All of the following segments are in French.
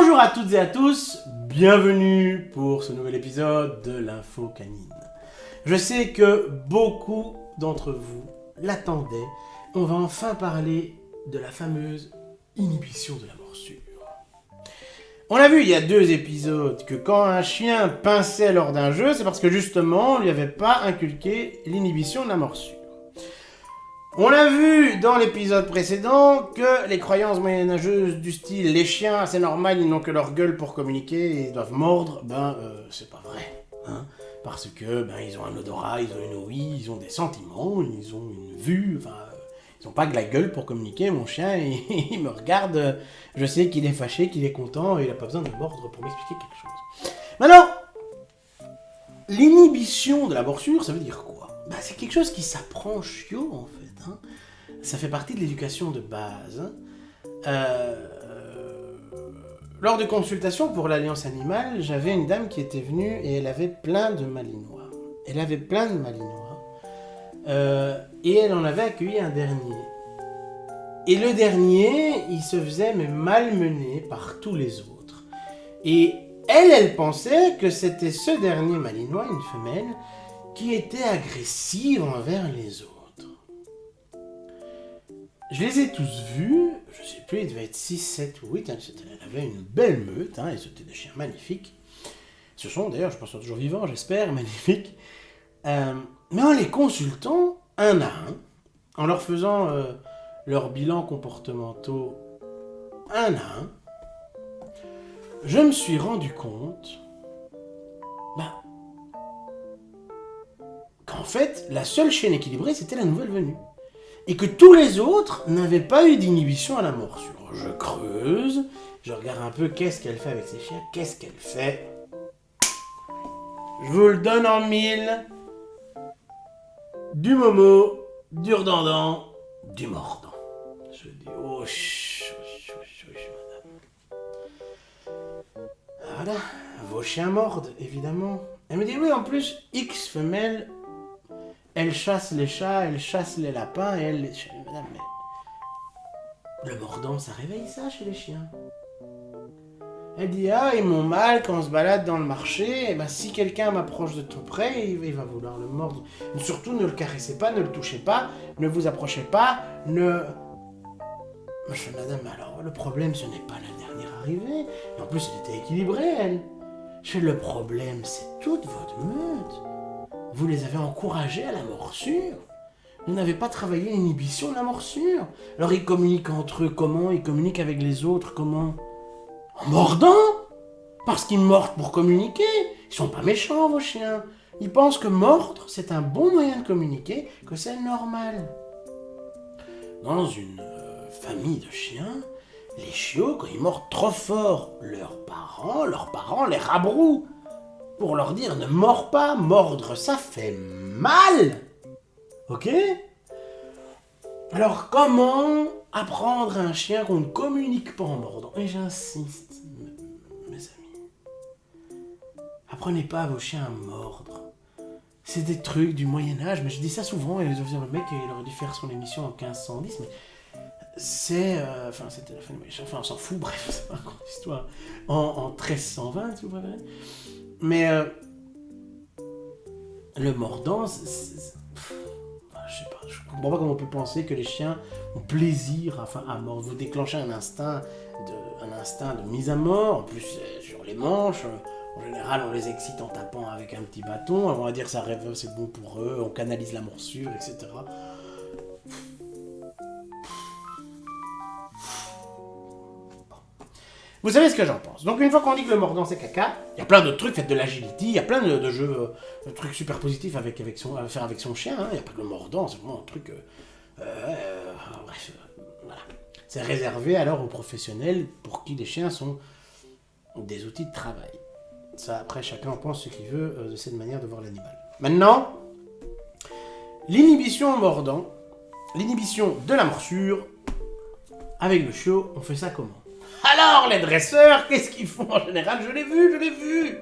Bonjour à toutes et à tous, bienvenue pour ce nouvel épisode de l'Info Canine. Je sais que beaucoup d'entre vous l'attendaient, on va enfin parler de la fameuse inhibition de la morsure. On a vu il y a 2 épisodes que quand un chien pinçait lors d'un jeu, c'est parce que justement on ne lui avait pas inculqué l'inhibition de la morsure. On a vu dans l'épisode précédent que les croyances moyenâgeuses du style les chiens c'est normal, ils n'ont que leur gueule pour communiquer et ils doivent mordre, c'est pas vrai. Hein, parce que ils ont un odorat, ils ont une ouïe, ils ont des sentiments, ils ont une vue, ils n'ont pas que la gueule pour communiquer. Mon chien, il me regarde, je sais qu'il est fâché, qu'il est content, et il n'a pas besoin de mordre pour m'expliquer quelque chose. Maintenant, l'inhibition de la morsure, ça veut dire quoi ? C'est quelque chose qui s'apprend chiot, en fait. Hein. Ça fait partie de l'éducation de base. Lors de consultations pour l'Alliance Animale, j'avais une dame qui était venue et elle avait plein de malinois. Et elle en avait accueilli un dernier. Et le dernier, il se faisait malmener par tous les autres. Et elle pensait que c'était ce dernier malinois, une femelle, qui était agressive envers les autres. Je les ai tous vus, je sais plus, il devait être 6, 7 ou 8, elle avait une belle meute, et c'était des chiens magnifiques. Ce sont d'ailleurs, je pense, sont toujours vivants, j'espère, magnifiques. Mais en les consultant, un à un, en leur faisant leurs bilans comportementaux un à un, je me suis rendu compte qu'en fait, la seule chienne équilibrée, c'était la nouvelle venue. Et que tous les autres n'avaient pas eu d'inhibition à la morsure. Je creuse, je regarde un peu qu'est-ce qu'elle fait avec ses chiens, qu'est-ce qu'elle fait. Je vous le donne en 1000. Du momo, du redondant, du mordant. Je dis, madame. Voilà, vos chiens mordent, évidemment. Elle me dit, oui, en plus, X femelle, elle chasse les chats, elle chasse les lapins, et elle... Madame, mais... Le mordant, ça réveille ça chez les chiens. Elle dit, ils m'ont mal quand on se balade dans le marché, et si quelqu'un m'approche de trop près, il va vouloir le mordre. Mais surtout, ne le caressez pas, ne le touchez pas, ne vous approchez pas, ne... Je fais, madame, alors, le problème, ce n'est pas la dernière arrivée, et en plus, elle était équilibrée, elle. Je fais, le problème, c'est toute votre meute. Vous les avez encouragés à la morsure. Vous n'avez pas travaillé l'inhibition de la morsure. Alors ils communiquent entre eux comment ? Ils communiquent avec les autres comment ? En mordant ? Parce qu'ils mordent pour communiquer. Ils sont pas méchants, vos chiens. Ils pensent que mordre, c'est un bon moyen de communiquer, que c'est normal. Dans une famille de chiens, les chiots, quand ils mordent trop fort, leurs parents les rabrouent. Pour leur dire, ne mords pas, mordre, ça fait mal. Ok ? Alors, comment apprendre à un chien qu'on ne communique pas en mordant ? Et j'insiste, mes amis. Apprenez pas à vos chiens à mordre. C'est des trucs du Moyen-Âge, mais je dis ça souvent, et le mec, il aurait dû faire son émission en 1510, mais c'était la fin du Moyen-Âge, on s'en fout, bref, c'est pas une grande histoire. En 1320, si vous préférez. Mais le mordant, je sais pas, je comprends pas comment on peut penser que les chiens ont plaisir à mordre. Vous déclenchez un instinct de mise à mort, en plus sur les manches. En général, on les excite en tapant avec un petit bâton. On va dire ça rêve, c'est bon pour eux, on canalise la morsure, etc. Vous savez ce que j'en pense. Donc une fois qu'on dit que le mordant c'est caca, il y a plein d'autres trucs, faites de l'agility, il y a plein de jeux, de trucs super positifs à faire avec son chien. Il n'y a pas que le mordant, c'est vraiment un truc... bref, voilà. C'est réservé alors aux professionnels pour qui les chiens sont des outils de travail. Ça, après, chacun en pense ce qu'il veut de cette manière de voir l'animal. Maintenant, l'inhibition en mordant, l'inhibition de la morsure, avec le chiot, on fait ça comment ? Alors, les dresseurs, qu'est-ce qu'ils font en général ? Je l'ai vu.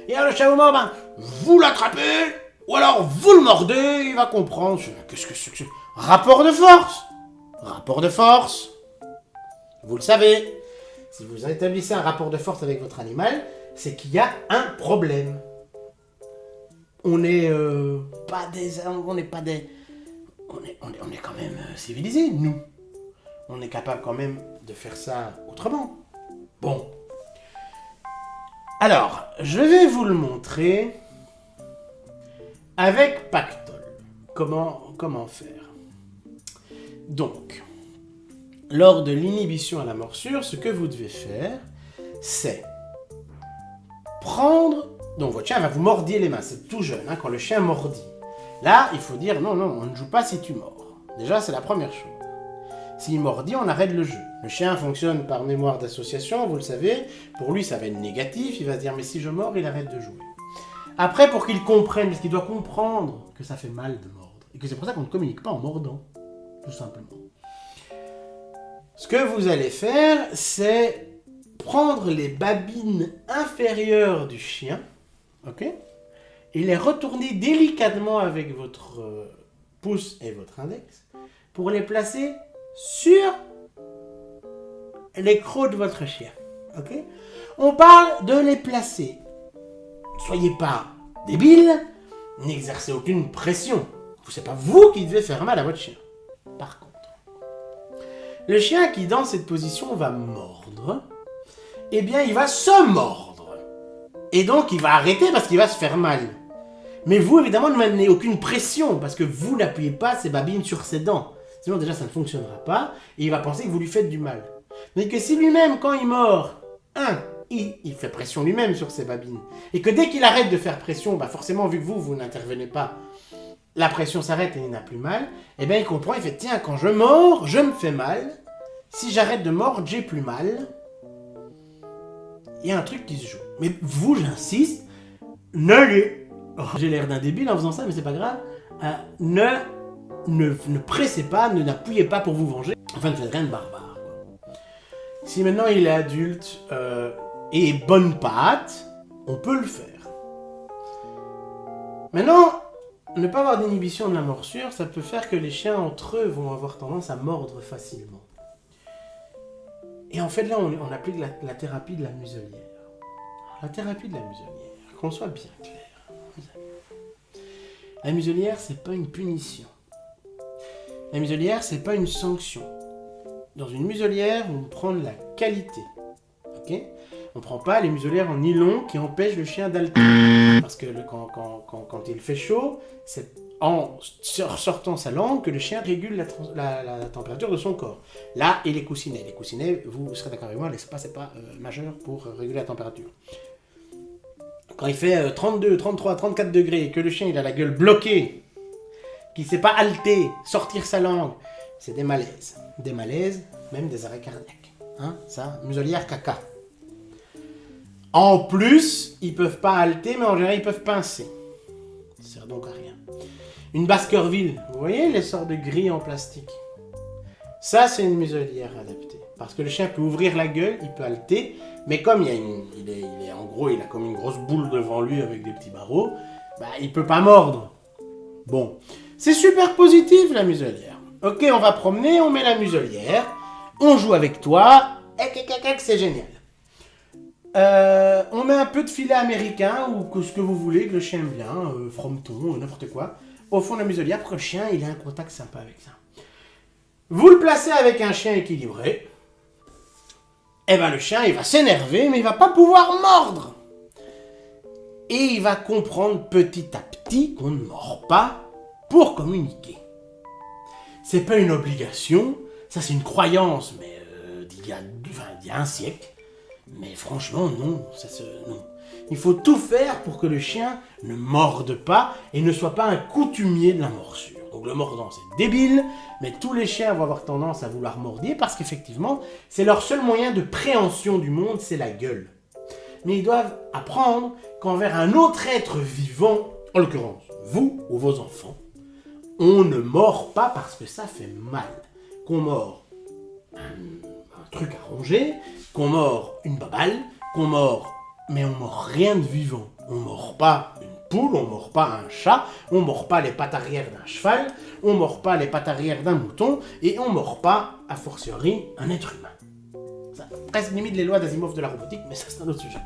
Et alors, le chat au mord, vous l'attrapez, ou alors vous le mordez, il va comprendre. Qu'est-ce que c'est que ça ? Rapport de force. Vous le savez. si vous établissez un rapport de force avec votre animal, c'est qu'il y a un problème. On n'est pas des... On n'est pas des... On est quand même civilisés, nous. On est capable quand même de faire ça autrement. Bon. Alors, je vais vous le montrer avec Pactol. Comment faire. Donc, lors de l'inhibition à la morsure, ce que vous devez faire, c'est prendre... Donc, votre chien va vous mordiller les mains. C'est tout jeune, hein, quand le chien mordit. Là, il faut dire, non, on ne joue pas si tu mords. Déjà, c'est la première chose. S'il mordit, on arrête le jeu. Le chien fonctionne par mémoire d'association, vous le savez. Pour lui, ça va être négatif. Il va se dire, mais si je mords, il arrête de jouer. Après, pour qu'il comprenne, parce qu'il doit comprendre que ça fait mal de mordre. Et que c'est pour ça qu'on ne communique pas en mordant. Tout simplement. Ce que vous allez faire, c'est prendre les babines inférieures du chien, ok, et les retourner délicatement avec votre pouce et votre index pour les placer sur les crocs de votre chien. Ok ? On parle de les placer. Soyez pas débiles, n'exercez aucune pression. C'est pas vous qui devez faire mal à votre chien. Par contre, le chien qui dans cette position va mordre, eh bien il va se mordre. Et donc il va arrêter parce qu'il va se faire mal. Mais vous, évidemment, ne maintenez aucune pression parce que vous n'appuyez pas ses babines sur ses dents. Sinon, déjà, ça ne fonctionnera pas et il va penser que vous lui faites du mal. Mais que si lui-même, quand il mord, il fait pression lui-même sur ses babines. Et que dès qu'il arrête de faire pression, forcément, vu que vous n'intervenez pas, la pression s'arrête et il n'a plus mal, eh bien, il comprend, il fait, tiens, quand je mords, je me fais mal. Si j'arrête de mordre, j'ai plus mal. Il y a un truc qui se joue. Mais vous, j'insiste, j'ai l'air d'un débile en faisant ça, mais c'est pas grave. Ne pressez pas, n'appuyez pas pour vous venger. Enfin, ne faites rien de barbare. Si maintenant il est adulte et bonne patte, on peut le faire. Maintenant, ne pas avoir d'inhibition de la morsure, ça peut faire que les chiens entre eux vont avoir tendance à mordre facilement. Et en fait, là, on applique la thérapie de la muselière. La thérapie de la muselière, qu'on soit bien clair. La muselière, c'est pas une punition. La muselière, c'est pas une sanction. Dans une muselière, on prend de la qualité. Ok ? On prend pas les muselières en nylon qui empêchent le chien d'halter. Parce que quand il fait chaud, c'est en sortant sa langue que le chien régule la température de son corps. Là, et les coussinets. Les coussinets, vous serez d'accord avec moi, l'espace n'est pas majeur pour réguler la température. Quand il fait 32, 33, 34 degrés et que le chien il a la gueule bloquée, qu'il ne sait pas halter, sortir sa langue, c'est des malaises. Des malaises, même des arrêts cardiaques. Hein, ça, muselière caca. En plus, ils ne peuvent pas halter, mais en général, ils peuvent pincer. Ça sert donc à rien. Une Baskerville, vous voyez les sortes de grilles en plastique. Ça, c'est une muselière adaptée. Parce que le chien peut ouvrir la gueule, il peut halter, mais comme il a comme une grosse boule devant lui avec des petits barreaux, il peut pas mordre. Bon, c'est super positif la muselière. Ok, on va promener, on met la muselière, on joue avec toi, c'est génial. On met un peu de filet américain ou ce que vous voulez, que le chien aime bien, frometon, n'importe quoi, au fond de la muselière pour que le chien il ait un contact sympa avec ça. Vous le placez avec un chien équilibré, et le chien il va s'énerver, mais il va pas pouvoir mordre. Et il va comprendre petit à petit qu'on ne mord pas pour communiquer. C'est pas une obligation, ça c'est une croyance, mais d'il y a un siècle. Mais franchement, non, non. Il faut tout faire pour que le chien ne morde pas et ne soit pas un coutumier de la morsure. Donc le mordant, c'est débile, mais tous les chiens vont avoir tendance à vouloir mordiller parce qu'effectivement, c'est leur seul moyen de préhension du monde, c'est la gueule. Mais ils doivent apprendre qu'envers un autre être vivant, en l'occurrence vous ou vos enfants, on ne mord pas parce que ça fait mal. Qu'on mord un truc à ronger, qu'on mord une babale, mais on mord rien de vivant. On mord pas une poule, on mord pas un chat, on mord pas les pattes arrière d'un cheval, on mord pas les pattes arrière d'un mouton, et on mord pas, a fortiori, un être humain. Ça, presque limite les lois d'Asimov de la robotique, mais ça c'est un autre sujet.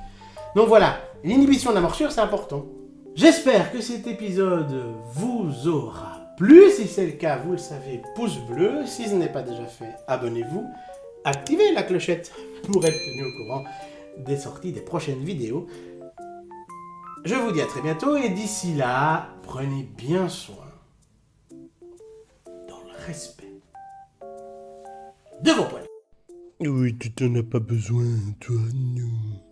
Donc voilà, l'inhibition de la morsure, c'est important. J'espère que cet épisode vous aura plu. Si c'est le cas, vous le savez, pouce bleu. Si ce n'est pas déjà fait, abonnez-vous. Activez la clochette pour être tenu au courant des sorties des prochaines vidéos. Je vous dis à très bientôt et d'ici là, prenez bien soin, dans le respect, de vos poils. Oui, tu t'en as pas besoin, toi, non.